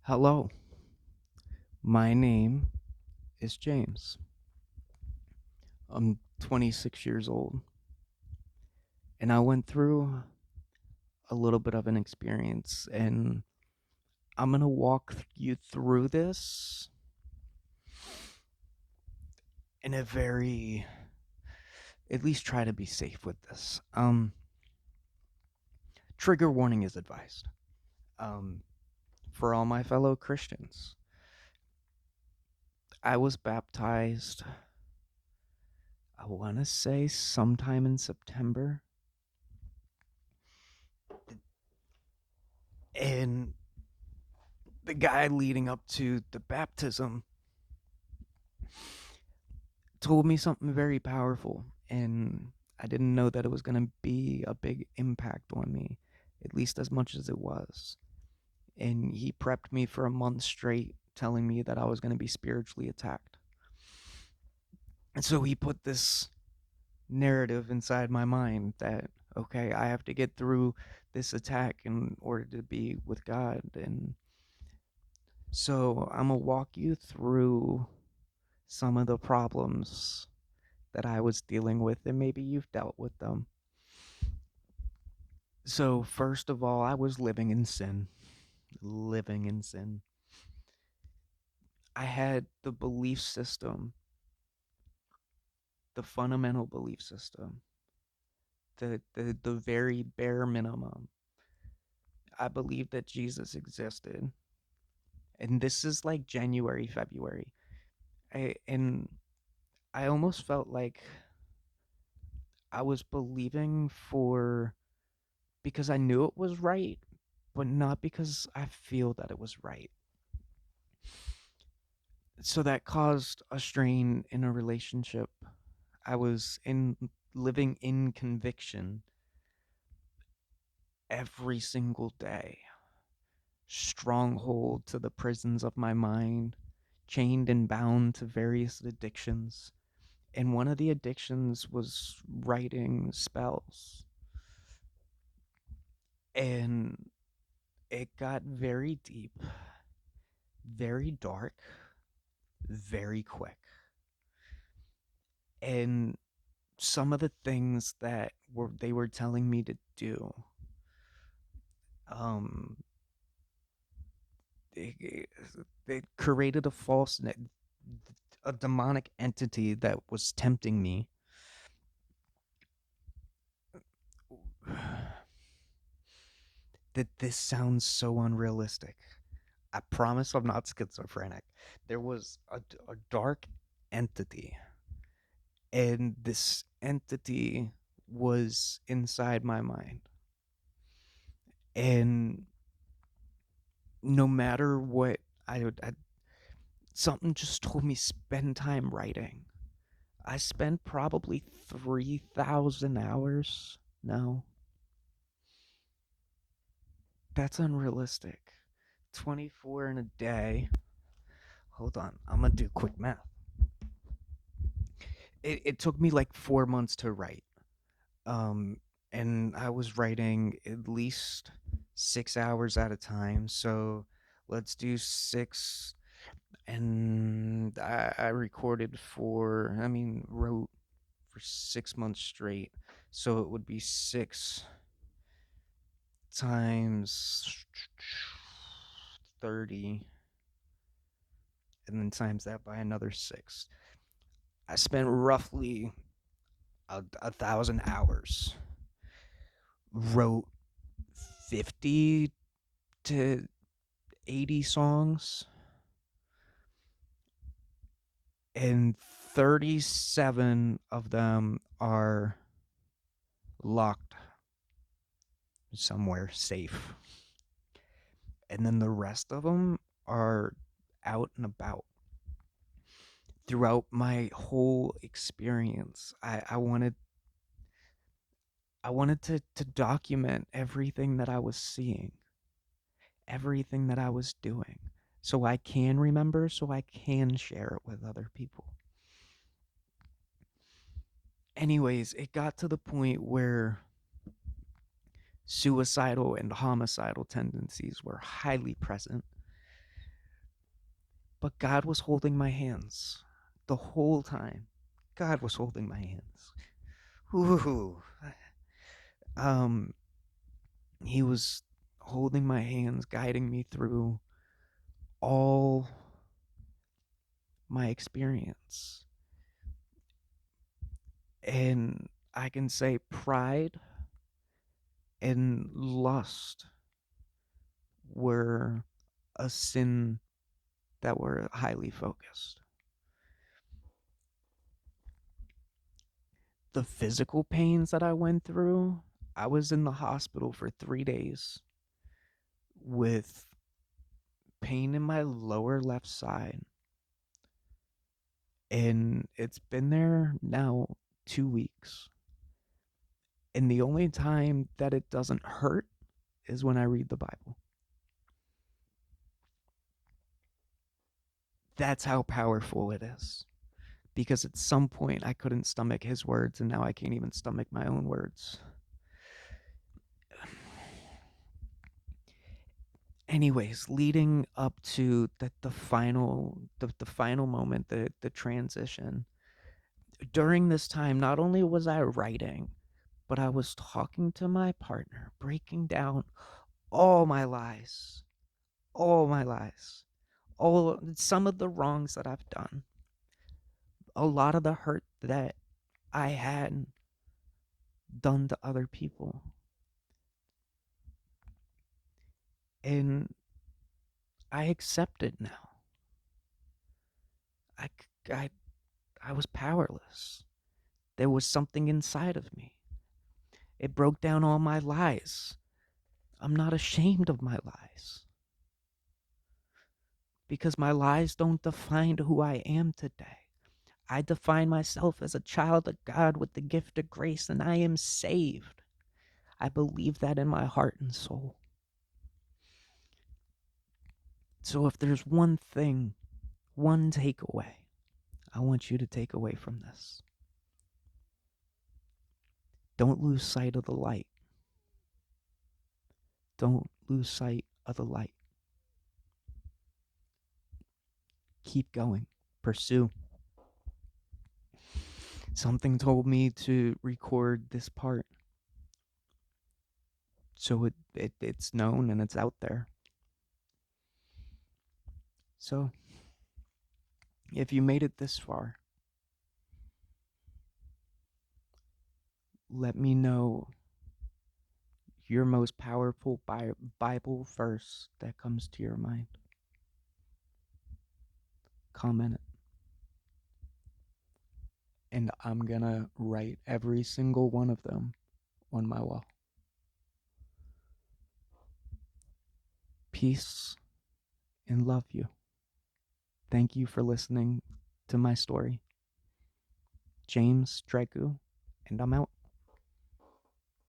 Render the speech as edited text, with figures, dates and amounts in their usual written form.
Hello, my name is James. I'm 26 years old, and I went through a little bit of an experience, and I'm going to walk you through this in a very, at least try to be safe with this. Trigger warning is advised um, for all my fellow Christians. I was baptized, I want to say sometime in September, and the guy leading up to the baptism told me something very powerful, and I didn't know that it was going to be a big impact on me, at least as much as it was. And he prepped me for a month straight, telling me that I was going to be spiritually attacked. And so he put this narrative inside my mind that, okay, I have to get through this attack in order to be with God. And so I'm going to walk you through some of the problems that I was dealing with, and maybe you've dealt with them. So, first of all, I was living in sin. Living in sin. I had the belief system, the fundamental belief system, the very bare minimum. I believed that Jesus existed. And this is like January, February. And I almost felt like I was believing for because I knew it was right, but not because I feel that it was right. So that caused a strain in a relationship. I was in living in conviction every single day, stronghold to the prisons of my mind, chained and bound to various addictions. And one of the addictions was writing spells. And it got very deep, very dark, very quick. And some of the things that they were telling me to do, um they, they created a a demonic entity that was tempting me. That this sounds so unrealistic. I promise I'm not schizophrenic. There was a dark entity, and this entity was inside my mind. And no matter what, I something just told me spend time writing. I spent probably 3,000 hours. No, that's unrealistic. 24 in a day. Hold on, I'm gonna do quick math. It took me like 4 months to write. Um, and I was writing at least 6 hours at a time. So let's do six. And I recorded wrote for 6 months straight. So it would be six times 30, and then times that by another six. I spent roughly a thousand hours, wrote 50 to 80 songs, and 37 of them are locked somewhere safe. And then the rest of them are out and about. Throughout my whole experience, I wanted to document everything that I was seeing, everything that I was doing, so I can remember, so I can share it with other people. Anyways, it got to the point where suicidal and homicidal tendencies were highly present. But God was holding my hands the whole time. God was holding my hands. Ooh. Um, he was holding my hands, guiding me through all my experience. And I can say pride and lust were a sin that were highly focused. The physical pains that I went through, I was in the hospital for 3 days with pain in my lower left side. And it's been there now 2 weeks. And the only time that it doesn't hurt is when I read the Bible. That's how powerful it is. Because at some point I couldn't stomach his words, and now I can't even stomach my own words. Anyways, leading up to the final moment, the transition. During this time, not only was I writing, but I was talking to my partner, breaking down all my lies, all my lies, all some of the wrongs that I've done, a lot of the hurt that I had done to other people. And I accept it now. I, I, I was powerless. There was something inside of me. It broke down all my lies. I'm not ashamed of my lies because my lies don't define who I am today. I define myself as a child of God with the gift of grace, and I am saved. I believe that in my heart and soul. So if there's one thing, one takeaway, I want you to take away from this. Don't lose sight of the light. Don't lose sight of the light. Keep going. Pursue. Something told me to record this part so it's known and it's out there. So, if you made it this far, let me know your most powerful Bible verse that comes to your mind. Comment it. And I'm gonna write every single one of them on my wall. Peace and love you. Thank you for listening to my story. James Dreku, and I'm out.